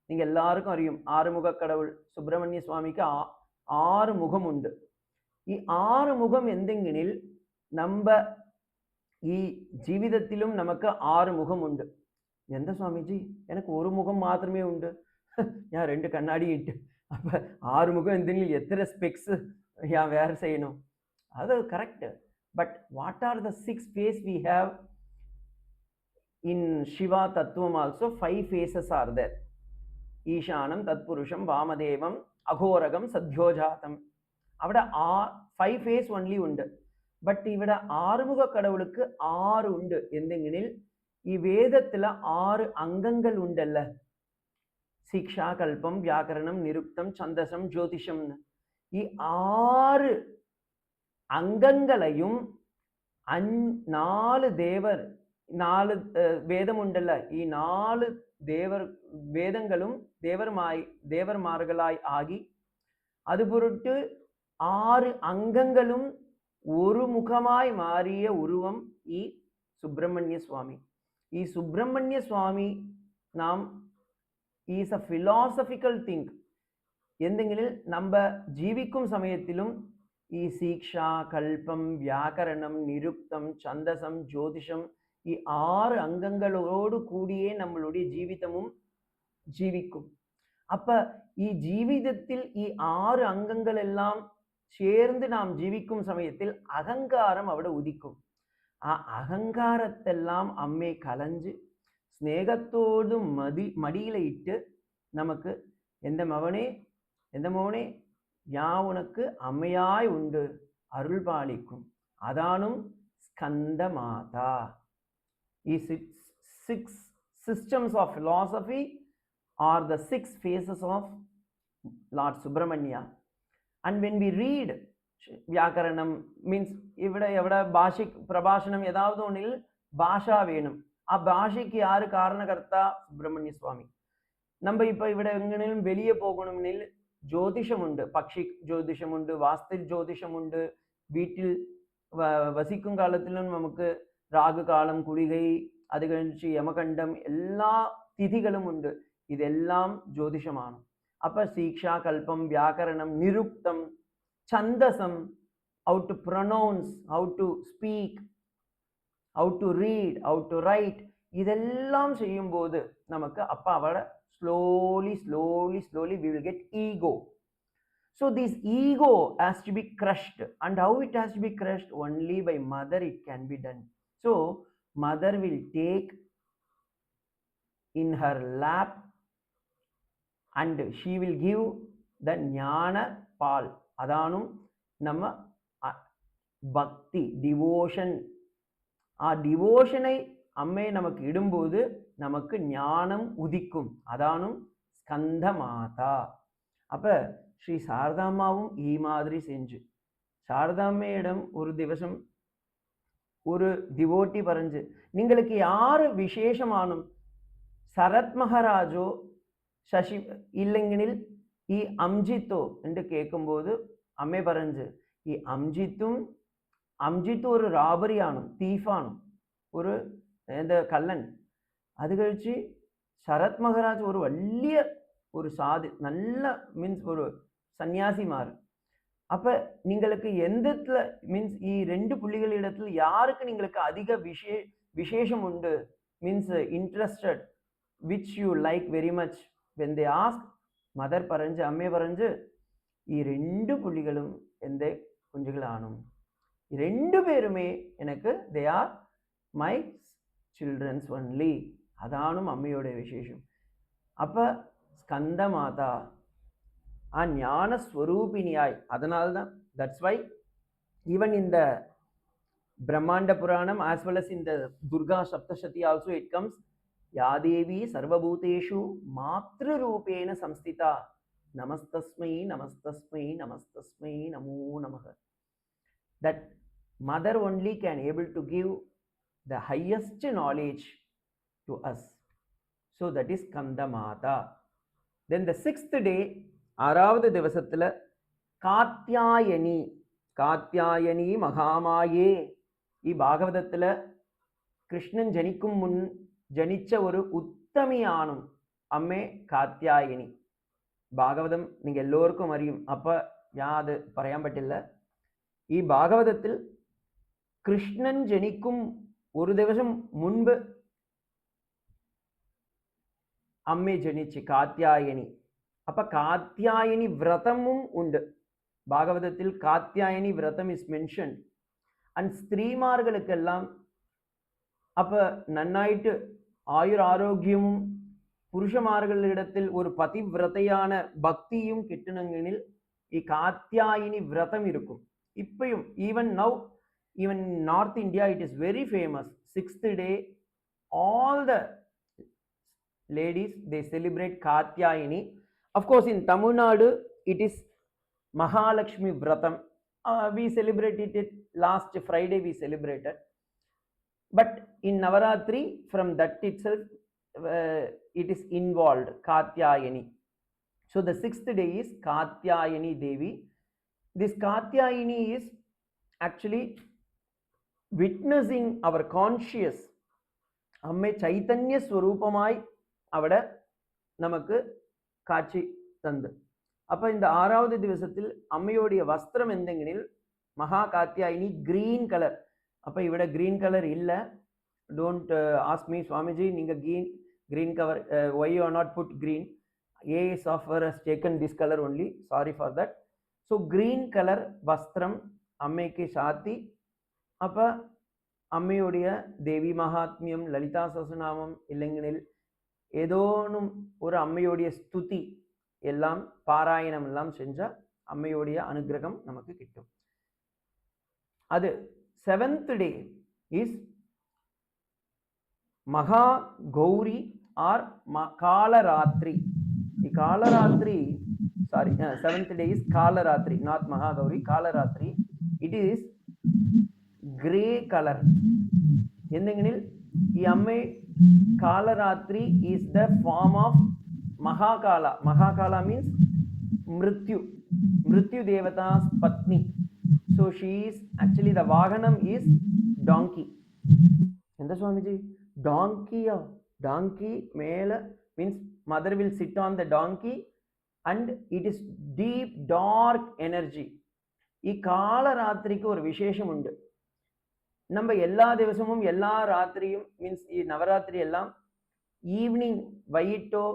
நீங்க எல்லாருக்கும் அறியும் ஆறுமுக கடவுள் சுப்பிரமணிய சுவாமிக்கு 6 முகம் உண்டு. ഈ 6 മുഖം എന്തെങ്കിലും நம்ம ഈ ജീവിതത്തിലും നമുക്ക് 6 മുഖമുണ്ട്. എന്താ സ്വാമിജി എനിക്ക് ഒരു മുഖം മാത്രമേ ഉണ്ട്, ഞാൻ 2 കണ്ണാടി ഇട്ട് அப்ப 6 முகம் എന്തെങ്കിലും എത്ര സ്പെക്സ് ഞാൻ വേറെ ചെയ്യണം? அது correct. But what are the 6 phase we have in Shiva Tattvam also? 5 faces are there. ஈசானம் தத்புருஷம் வாமதேவம் அகோரகம் சத்யோஜாதம். അവിടെ 5 ഫേസ് only ഉണ്ട്. ബട്ട് ഇവിടെ ആറുമുഖ കടവുൾക്ക് 6 ഉണ്ട്. എന്തെങ്കിലും ഈ വേദത്തിലെ 6 അംഗങ്ങൾ ഉണ്ടല്ല, ശിക്ഷാ കൽപ്പം വ്യാകരണം നിരുക്തം ഛന്ദസം ജ്യോതിഷം. ഈ 6 അംഗങ്ങളെയും 4 ദേവർ 4 വേദമുണ്ടല്ല, ഈ 4 വേദങ്ങളും ദേവർമാர்களாய் ஆகி அது பொருட்டு 6 அங்கங்களும் ஒரு முகமாய் மாறிய உருவம் ഈ സുബ്രഹ്മണ്യ സ്വാമി. ഈ സുബ്രഹ്മണ്യ സ്വാമി നാം ഈസ് എ ഫിലോസഫിക്കൽ തിങ്ക്. എന്തെങ്കിലും நம்ம ജീവിക്കും സമയത്തിലും ഈ ശിക്ഷ കൽപ്പം വ്യാകരണം നിരുക്തം ഛന്ദസം ജ്യോതിഷം ഈ 6 അംഗങ്ങളോട് കൂടിയേ നമ്മളുடைய ജീവിതமும் ജീവിക്കും. அப்ப ഈ ജീവിതത്തിൽ ഈ 6 അംഗങ്ങൾ എല്ലാം ചേർന്ന് നാം ജീവിക്കും സമയത്തിൽ അഹങ്കാരം അവിടെ ഉദിക്കും. ആ അഹങ്കാരത്തെല്ലാം അമ്മയെ കലഞ്ച് സ്നേഹത്തോട് മടിയില ഇട്ട് നമുക്ക് എൻ്റെ മോനെ ഞാൻ ഉനക്ക് അമ്മയായി ഉണ്ട് അരുൾ പാലിക്കും. അതാണും സ്കന്ദമാതാ. ഈ 6 systems of philosophy are the 6 phases of Lord Subramanya. And when we read വ്യാകരണം means ഇവിടെ ഭാഷിക് പ്രഭാഷണം ഏതാവത് ഒന്നിൽ ഭാഷ വേണം. ആ ഭാഷയ്ക്ക് ആര് കാരണകർത്ത? സുബ്രഹ്മണ്യ സ്വാമി. நம்ம இப்போ ഇവിടെ എങ്ങനെയും வெளியே போகணும்னில் ஜோதிஷமுண்டு, பக்ஷி ஜோதிஷமுண்டு, வாஸ்து ஜோதிஷமுண்டு. வீட்டில் வசிக்கும் காலத்திலும் நமக்கு ராகு காலம், குளிகை, அது கழிச்சு யமகண்டம் எல்லா திதிகளும் உண்டு. இதெல்லாம் ஜோதிஷமான. அப்ப சீக்ஷா கல்பம் வியாக்கரணம் நிருக்தம் சந்தசம், how to pronounce, how to speak, how to read, how to write, இதெல்லாம் செய்யும்போது நமக்கு அப்ப அவட slowly we will get ego. So this ego has to be crushed. And how it has to be crushed? Only by mother it can be done. So mother will take in her lap and she will give the ஞான பால். அதானும் நம்ம பக்தி devotion. ஆ டிவோஷனை அம்மே நமக்கு இடும்போது நமக்கு ஞானம் உதிக்கும். அதானும் ஸ்கந்த மாதா. அப்ப ஸ்ரீ சாரதாம்மாவும் ഈ மாதிரி செஞ்சு சாரதாம்மையிடம் ஒரு ദിവസം ஒரு டிவோட்டி பறஞ்சு നിങ്ങൾക്ക് யாரு விசேஷமானும் சரத் மகாராஜோ ശശി ഇല്ലെങ്കിൽ ഈ അംജിത്തോ എന്ന് കേൾക്കുമ്പോൾ അമ്മ പറഞ്ഞ് ഈ അംജിത്തും ഒരു റാബറിയാണ്, തീഫാണ്, ഒരു കള്ളൻ. അത് കഴിച്ച് ശരത് മഹാരാജ് ഒരു വലിയ ഒരു സാധു നല്ല മീൻസ് ഒരു സന്യാസിമാർ அப்ப நீங்களுக்கு எந்தத்துல மீன்ஸ் ரெண்டு புள்ளிகளிடத்தில் யாருக்கு நீங்களுக்கு அதிக விசேஷம் உண்டு means interested which you like very much when they ask mother பரஞ்சு அம்மே பரஞ்சு ரெண்டு புள்ளிகளும் எந்த குஞ்சுகளானும் ரெண்டு பேருமே எனக்கு they are my childrens only அதானும் அம்மையோட விசேஷம் அப்ப ஸ்கந்த மாதா ஞான ஸ்வரூபிணியாய் அதனால்தான் தட்ஸ் வை ஈவன் இந்த பிரம்மாண்ட புராணம் ஆஸ் வெல் அஸ் இந்த Durga Saptashati also it comes யாதேவி சர்வபூதேஷு மாத்ரு ரூபேன சம்ஸ்திதா நமஸ்தஸ்மை நமஸ்தஸ்மை நமஸ்தஸ்மை நமோ நமக. That mother only can able to give the highest knowledge to us. So that is Skanda Mata. Then the sixth day, ஆறாவது திவசத்துல காத்யாயனி காத்யாயனி மகாமாயே பாகவதத்துல கிருஷ்ணன் ஜனிக்கும் முன் ஜனிச்ச ஒரு உத்தமியானும் அம்மே காத்யாயனி. ഭാഗവതം നിങ്ങൾ എല്ലാവർക്കും അറിയും. അപ്പം ഞാൻ അത് പറയാൻ പറ്റില്ല. ഈ ഭാഗവതത്തിൽ കൃഷ്ണൻ ജനിക്കും ഒരു ദിവസം മുൻപ് അമ്മ ജനിച്ച് കാത്യായനി. അപ്പം കാത്യായനി വ്രതമും ഉണ്ട് ഭാഗവതത്തിൽ. കാത്യായനി വ്രതം ഇസ് മെൻഷൻഡ്. ആൻഡ് സ്ത്രീമാർക്കെല്ലാം അപ്പം നന്നായിട്ട് ആയുരാരോഗ്യവും പുരുഷമാർகளிடத்தில் ஒரு பதிவிரதையான பக்தியும் கிட்டணுங்கனில் காத்யாயினி விரதம் இருக்கும். இப்பயும் even now even north India it is very famous. 6th day all the ladies they celebrate Katyayini. Of course in Tamil Nadu it is Mahalakshmi Vratam. We celebrated it last Friday we celebrated. But in Navaratri from that itself it is involved Katyayani. So the 6th day is Katyayani Devi. This Katyayani is actually witnessing our conscious அம்மை சைத்தன்ய ஸ்வரூபமாய் அவட நமக்கு காட்சி தந்து. அப்ப இந்த ஆறாவது திவசத்தில் அம்மையோடைய வஸ்திரம் எந்தெங்கனில் மகா காத்யாயினி கிரீன் கலர். அப்ப இவட கிரீன் கலர் இல்லை. Don't ask me, Swamiji, நீங்க green cover, why you are not put green? AS software has taken this color only. Sorry for that. So green color வஸ்திரம் அம்மைக்கு சாத்தி. அப்ப அம்மையுடைய தேவி மகாத்மியம் லலிதா சஹஸ்ரநாமம் இல்லைங்கனில் ஏதோனும் ஒரு அம்மையுடைய ஸ்துதி எல்லாம் பாராயணம் எல்லாம் செஞ்சா அம்மையுடைய அனுகிரகம் நமக்கு கிட்டும். அது 7th day is Maha Gauri or Kalaratri. Kalaratri sorry 7th day is Kalaratri, not Maha Gowri. Kalaratri it is grey color. எந்தெங்கனில் அம்மை Kalaratri is the form of Mahakala. Mahakala means Mrityu Devata's Patni. So she is actually the Vahanam is donkey. Endha Swamiji? Donkey mele means mother will sit on the donkey and it is deep dark energy. காலராத்திரிக்கு ஒரு விசேஷம் உண்டு. நம்ம எல்லா திவசமும் எல்லா ராத்திரியும் means Navaratri எல்லாம் evening வையிட்டோ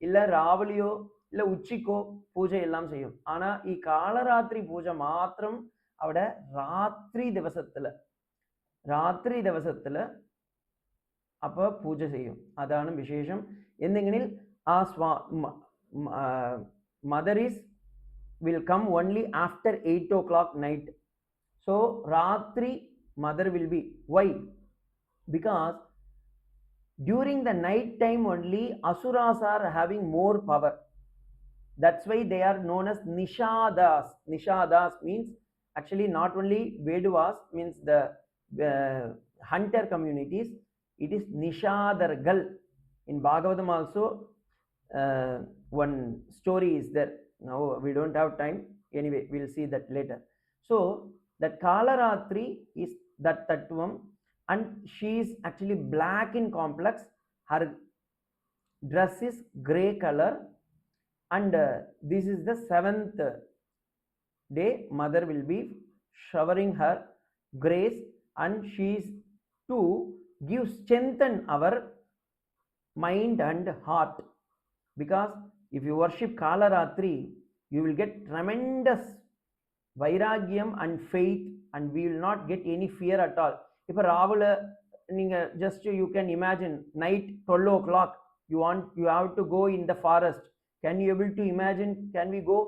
இல்லை ராவலியோ இல்லை உச்சிக்கோ பூஜை எல்லாம் செய்யும். ஆனால் காலராத்திரி பூஜை மாத்திரம் அவட ராத்திரி திவசத்துல அப்போ பூஜை செய்யும். அதான விசேஷம். எந்தெங்கனில் mother is will come only after 8 o'clock night. So ratri mother will be. Why? Because during the night time only asuras are having more power. That's why they are known as nishadas. Nishadas means actually not only veduvas means the hunter communities. It is nishadargal. In Bhagavatam also one story is there. Now we don't have time. Anyway, we'll see that later. So that Kalaratri is that Tattvam and she is actually black in complex. Her dress is grey color and this is the 7th day mother will be showering her grace, and she is to give strengthen our mind and heart. Because if you worship Kalaratri, you will get tremendous வைராகியம் and faith, and we will not get any fear at all. இப்போ ராவில் நீங்கள் just you can imagine night 12 o'clock you have to go in the forest. Can you able to imagine? Can we go?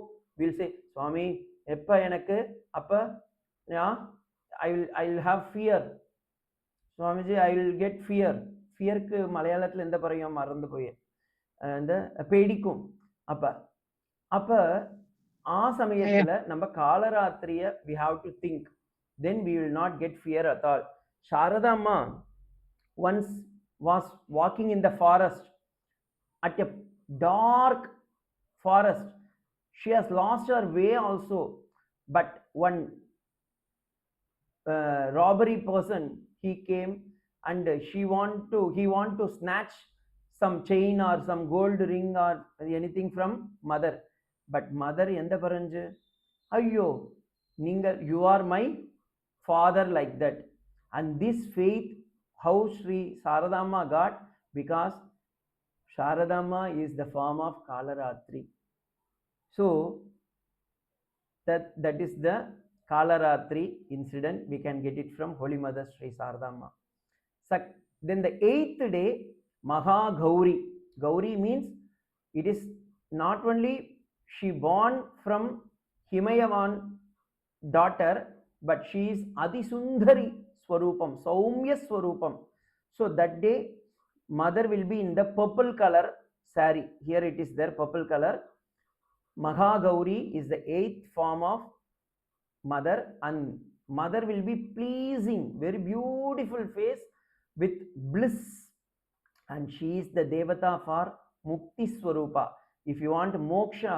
Will say Swami எப்போ எனக்கு அப்போ I will have fear Swamiji, I will get fear. ஃபியருக்கு மலையாளத்தில் எந்த பறையும் மறந்து போய் இந்த பேடிக்கும். அப்போ ஆ சமயத்துல நம்ம காலராத்திரிய we have to think, then we will not get fear at all. Sharada Amma once was walking in the forest, at a dark forest. She has lost her way also, but one robbery person, he came and he want to snatch some chain or some gold ring or anything from mother. But mother எந்த பரஞ்சு, ஐயோ நீங்கள் you are my father like that. And this faith how Shri Saradamma god, because Saradamma is the form of Kalaratri. So that is the Kalaratri incident. We can get it from Holy Mother Sri Saradamma. Then the 8th day, Maha Gauri. Gauri means it is not only she born from Himayavan daughter, but she is Adisundari Swarupam, Saumya Swarupam. So that day mother will be in the purple color saree. Here it is there, purple color. Maha Gauri is the 8th form of mother, and mother will be pleasing, very beautiful face with bliss, and she is the devata for Mukti Swarupa. If you want moksha,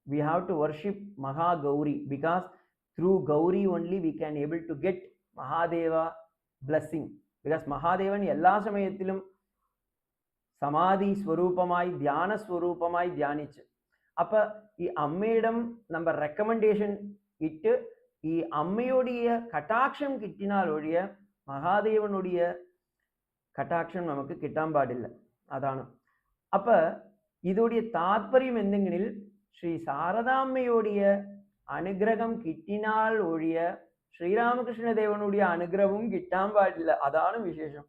we have to worship Maha Gauri, because through Gauri only we can able to get Mahadeva blessing. Because Mahadevan எல்லா சமயத்திலும் சமாதி ஸ்வரூபமாய் தியான ஸ்வரூபமாய் தியானிச்சு. அப்போ அம்மையிடம் நம்ம recommendation இட்டு அம்மையுடைய கட்டாட்சம் கிட்டினால் ஒழிய மகாதேவனுடைய கட்டாட்சம் நமக்கு கிட்டாம்பாடில்லை. அதான அப்போ இதோடைய தாத்பரியம் എന്തെങ്കിലും ஸ்ரீ சாரதாம்மையுடைய அனுகிரகம் கிட்டினால் ஒழிய ஸ்ரீராமகிருஷ்ண தேவனுடைய அனுகிரகமும் கிட்டாம்பாடில்லை. அதான விசேஷம்.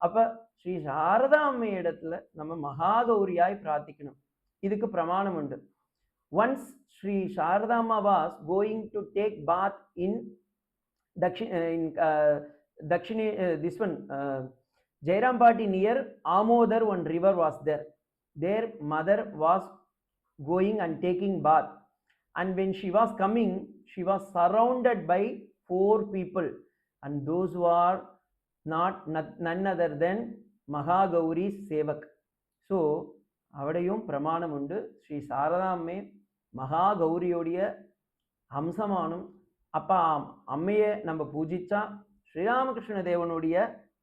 அப்போ ஸ்ரீ சாரதாம்மை இடத்துல நம்ம மகாகௌரியாய் பிரார்த்திக்கணும். இதுக்கு பிரமாணம் உண்டு. Once Shri Saradamma was going to take bath in தக்ஷிணே this one Jairampati near Amodar, one river was there. Their mother was going and taking bath, and when she was coming, she was surrounded by 4 people, and those who are none other than Mahagauri's sevak. So avadayum pramanam undu. Sri Saradamme Mahagauriyodiya hamsamanum. Appa ammeye நம்ம பூஜிச்சா ஸ்ரீராமகிருஷ்ண தேவனுடைய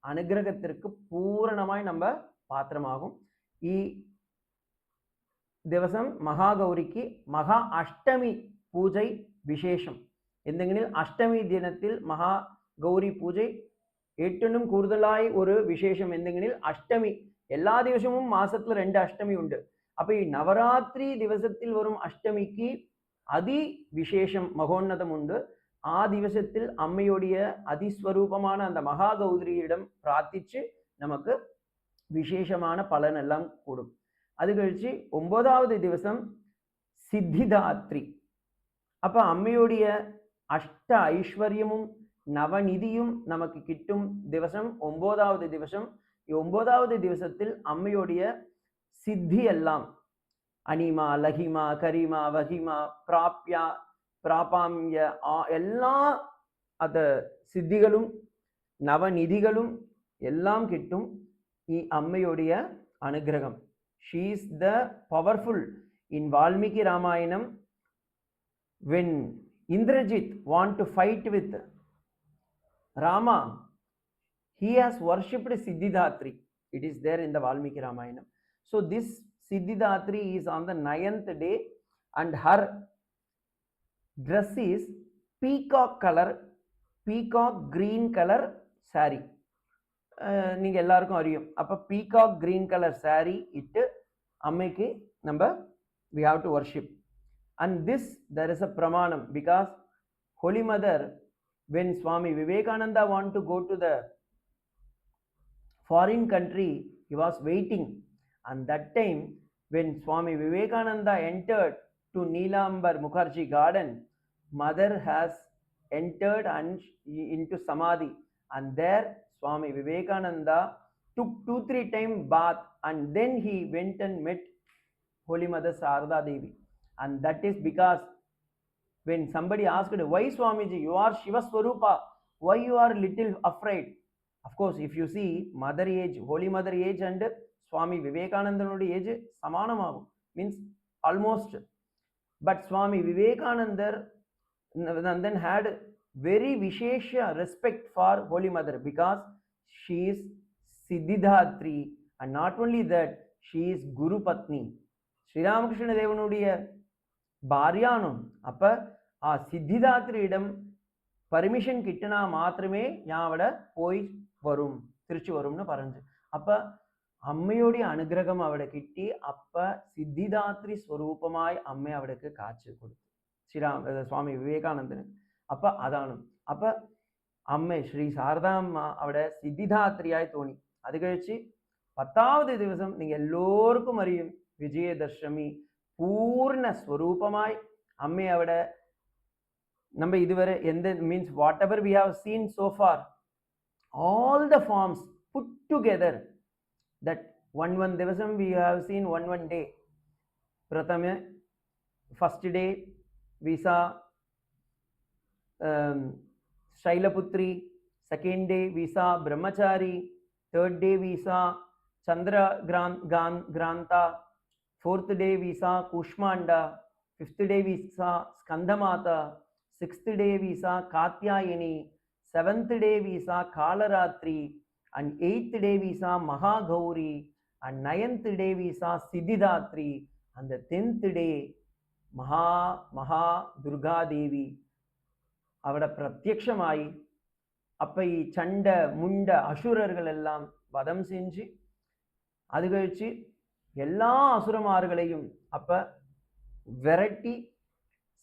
அனுகிரகத்திற்கு பூரணமாய் நம்ம பாத்திரமாகும். ഈ ദിവസം മഹാഗൗരിക്ക് മഹാ അഷ്ടമി പൂജ വിശേഷം. എന്തെങ്കിലും അഷ്ടമി ദിനത്തിൽ മഹാഗൗരി പൂജ ഏറ്റവും കൂടുതലായി ഒരു വിശേഷം എന്തെങ്കിലും അഷ്ടമി. എല്ലാ ദിവസവും മാസത്തിൽ 2 അഷ്ടമി ഉണ്ട്. അപ്പോൾ ഈ നവരാത്രി ദിവസത്തിൽ വരും അഷ്ടമിക്ക് അതിവിശേഷം മഹോന്നതമുണ്ട്. ആ ദിവസത്തിൽ അമ്മയുടെ അതിസ്വരൂപமான அந்த மகாகௌரியிடம் பிரார்த்திச்சு நமக்கு விசேஷமான பலன் எல்லாம் கூடும். அது கழிச்சு 9வது திவசம் சித்திதாத்ரி. அப்போ அம்மையுடைய அஷ்ட ஐஸ்வர்யமும் நவநிதியும் நமக்கு கிட்டும் திவசம் 9வது திவசம். 9வது திவசத்தில் அம்மையுடைய சித்தி எல்லாம் அனிமா லஹிமா கரிமா வஹிமா பிராப்யா பிராபாம்ய எல்லா அந்த சித்திகளும் நவநிதிகளும் எல்லாம் கிட்டும் ഈ അമ്മയുടെ അനുഗ്രഹം. She is the powerful. In Valmiki Ramayanam, when Indrajit want to fight with Rama, he has worshipped Siddhidatri. It is there in the Valmiki Ramayanam. So this Siddhidatri is on the 9th day, and her dress is peacock color, peacock green color saree. நீங்கள் எல்லாருக்கும் அறியும். அப்போ peacock green color saree இட்டு அம்மைக்கு நம்ம we have to worship. And this there is a pramanam, because Holy Mother, when Swami Vivekananda want to go to the foreign country, he was waiting, and that time when Swami Vivekananda entered to Neelambar Mukherjee garden, Mother has entered and into Samadhi, and there Swami Vivekananda took 2-3 times bath, and then he went and met Holy Mother Sarada Devi. And that is because when somebody asked, why Swamiji, you are Shiva Swarupa, why you are little afraid? Of course, if you see Mother age, Holy Mother age and Swami Vivekananda age samanamagum, means almost. But Swami Vivekananda then had very vishesha respect for Holy Mother, because she is Siddhidatri, and not only that, she is Guru Patni. Sri Ramakrishna Devanudiya பாரியானும். அப்போ சித்திதாத்திரியிடம் permission கிட்டினா மாத்திரமே ஞாபட போய் வரும், திருச்சி வரும்னு பறஞ்சு. அப்போ அம்மையோடைய அனுகிரகம் அவட கிட்டி, அப்போ சித்திதாத்திரி ஸ்வரூபமாய் அம்மை அவளுக்கு காட்சி கொடுத்து சுவாமி விவேகானந்தனுக்கு. அப்போ அதானும். அப்போ அம்மை ஸ்ரீ சாரதாம்மா அவட சித்திதாத்திரியாய் தோணி. அது கழிச்சு 10வது திவசம் நீங்கள் எல்லோருக்கும் அறியும் விஜயதசமி, பூர்ண ஸ்வரூபமாய் அம்மை அவட நம்ம இதுவரை எந்த means whatever we have seen so far, all the forms put together, that one திவசம் we have seen one day. பிரதம first day we saw Shailaputri, second day we saw Brahmachari, third day we saw Chandra Granta, fourth day we saw Kushmanda, fifth day we saw Skandamata, sixth day we saw Katyayini, seventh day we saw Kalaratri, and eighth day we saw Mahagauri, and ninth day we saw Siddhidatri, and the 10th day மகா துர்கா தேவி அவட பிரத்யக்ஷமாயி அப்ப சண்ட முண்ட அசுரர்கள் எல்லாம் வதம் செஞ்சு, அது கழிச்சு எல்லா அசுரமார்களையும் அப்ப விரட்டி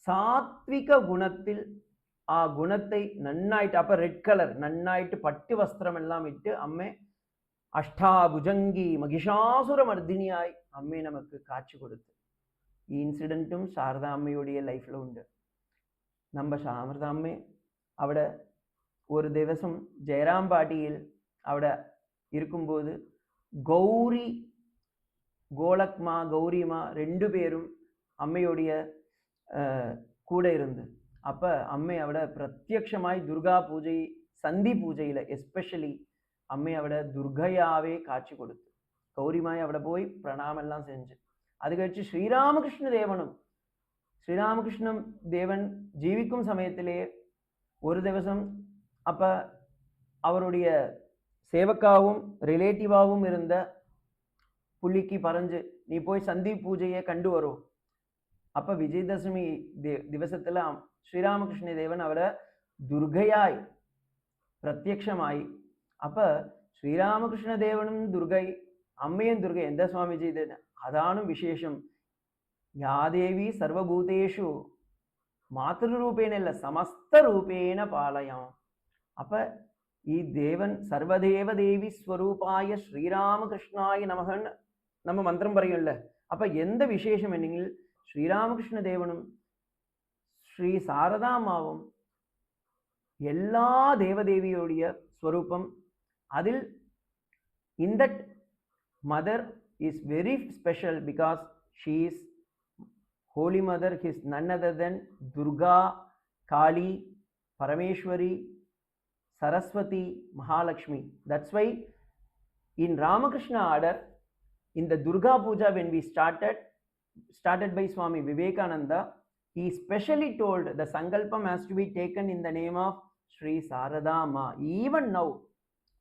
சாத்விக குணத்தில் குணத்தை நன்னாயிட்டு, அப்ப ரெட் கலர் நன்னாயிட்டு பட்டு வஸ்திரம் எல்லாம் இட்டு அம்மே அஷ்டாபுஜங்கி மகிஷாசுர மர்தினியாய் அம்மே நமக்கு காட்சி கொடுத்து. இன்சிடென்ட்டும் சாரதா அம்மையுடைய லைஃப்ல உண்டு. நம்ம சாரதா அம்மை அவட ஒரு திவசம் ஜெயராம்பாட்டியில் அவட இருக்கும்போது கௌரி கோலக்மா கௌரிமா 2 பேரும் அம்மையுடைய கூட இருந்து, அப்ப அம்மை அவட பிரத்யக்ஷமாய் துர்கா பூஜை சந்தி பூஜையில எஸ்பெஷலி அம்மை அவட துர்கையாவே காட்சி கொடுத்து, கௌரிமாய் அவட போய் பிரணாமம் எல்லாம் செஞ்சு. அது கழிச்சு ஸ்ரீராமகிருஷ்ண தேவன் ஜீவிக்கும் சமயத்திலே ஒரு திவசம் அப்ப அவருடைய சேவக்காவும் ரிலேட்டிவாகவும் இருந்த புள்ளிக்கு பறஞ்சு, நீ போய் சந்தி பூஜையை கண்டு வரும். அப்ப விஜயதசமி திவசத்துல ஸ்ரீராமகிருஷ்ண தேவன் அவரை துர்கையாய் பிரத்யக்ஷமாய், அப்ப ஸ்ரீராமகிருஷ்ண தேவனும் துர்கை அம்மையும் துர்கை எந்த சுவாமிஜி இது அதானும் விசேஷம். யாதேவி சர்வபூதேஷு மாத்ருரூபேன இல்ல சமஸ்த ரூபேன பாலயம். அப்ப தேவன் சர்வதேவ தேவி ஸ்வரூபாய ஸ்ரீராமகிருஷ்ணாய நமகன் நம்ம மந்திரம் பறையும்ல. அப்ப எந்த விசேஷம் என்னில் ஸ்ரீராமகிருஷ்ண தேவனும் ஸ்ரீ சாரதாமாவும் எல்லா தேவதேவியோடைய ஸ்வரூபம். அதில் இந்த mother is very special because she is Holy Mother, is none other than Durga, Kali, Parameshwari, Saraswati, Mahalakshmi. That's why in Ramakrishna order, in the Durga Puja when we started by Swami Vivekananda, he specially told the Sankalpam has to be taken in the name of Sri Sarada Ma. Even now,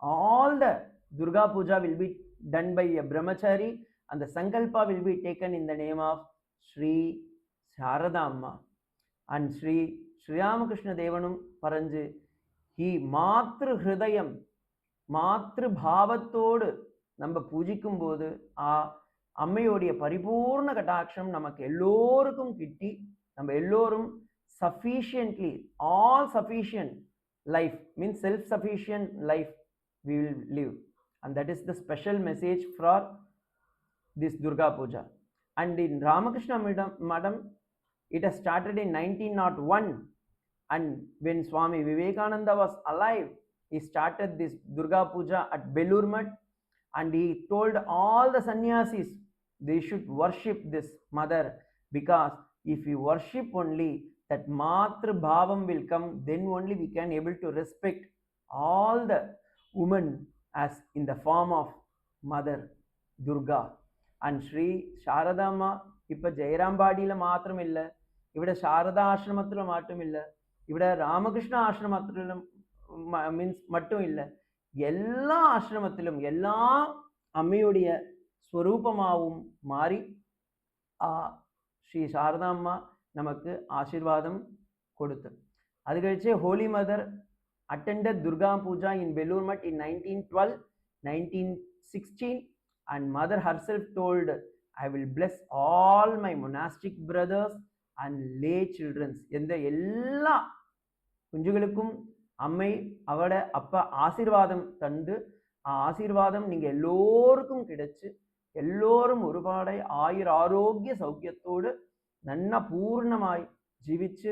all the Durga Puja will be done by a brahmachari and the sankalpa will be taken in the name of Sri Sarada Amma. and Sri Ramakrishna Devanum Paranju, he Matru Hridayam, Matru Bhavatod, நம்ம பூஜிக்கும் போது அம்மையோடைய பரிபூர்ண கட்டாட்சம் நமக்கு எல்லோருக்கும் கிட்டி நம்ம எல்லோரும் sufficiently, all sufficient life means self-sufficient life we will live, and that is the special message for this Durga Puja. And in Ramakrishna Madam, it has started in 1901, and when Swami Vivekananda was alive, he started this Durga Puja at Belur Math, and he told all the sannyasis they should worship this mother, because if we worship only, that Matru Bhavam will come, then only we can able to respect all the women as in the form of Mother Durga. And Sri Sharadamma இப்ப ஜெயராம்பாடியில மாத்திரம் இல்லை, ഇവിടെ சாரதா ஆசிரமத்துல மட்டும் இல்லை, ഇവിടെ Ramakrishna ஆசிரமத்திலும் means மட்டும் இல்லை, எல்லா ஆசிரமத்திலும் எல்லா அம்மையுடைய ஸ்வரூபமாகவும் மாறி ஸ்ரீ சாரதாம்மா நமக்கு ஆசீர்வாதம் கொடுத்து. அது கழிச்சு holy mother attended Durga Puja in Belur Math in 1912, 1916, and mother herself told, I will bless all my monastic brothers and lay children. எந்த எல்லா குஞ்சுகளுக்கும் அம்மை அவட அப்பா ஆசீர்வாதம் தந்து ஆசீர்வாதம் நீங்க எல்லோருக்கும் கிடைச்சு எல்லோரும் ஒருபாடை ஆரோக்கிய சௌக்கியத்தோடு நன்னா பூர்ணமாய் ஜீவிச்சு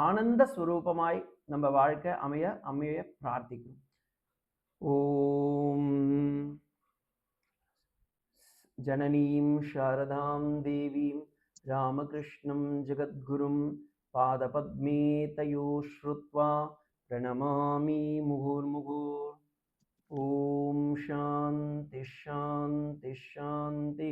ஆனந்த ஸ்வரூபமாய் நம்ம வாழ்க்கை அமைய பிரார்த்திக்கும். ஓம் ஜனனீம் சாரதாம் தேவீம் ராமகிருஷ்ணம் ஜெகத்குரும் பாதபத்மே தயோ ஸ்ருத்வா பிரணமாமி முகுர்முகுர். ஓம் சாந்தி சாந்தி சாந்தி.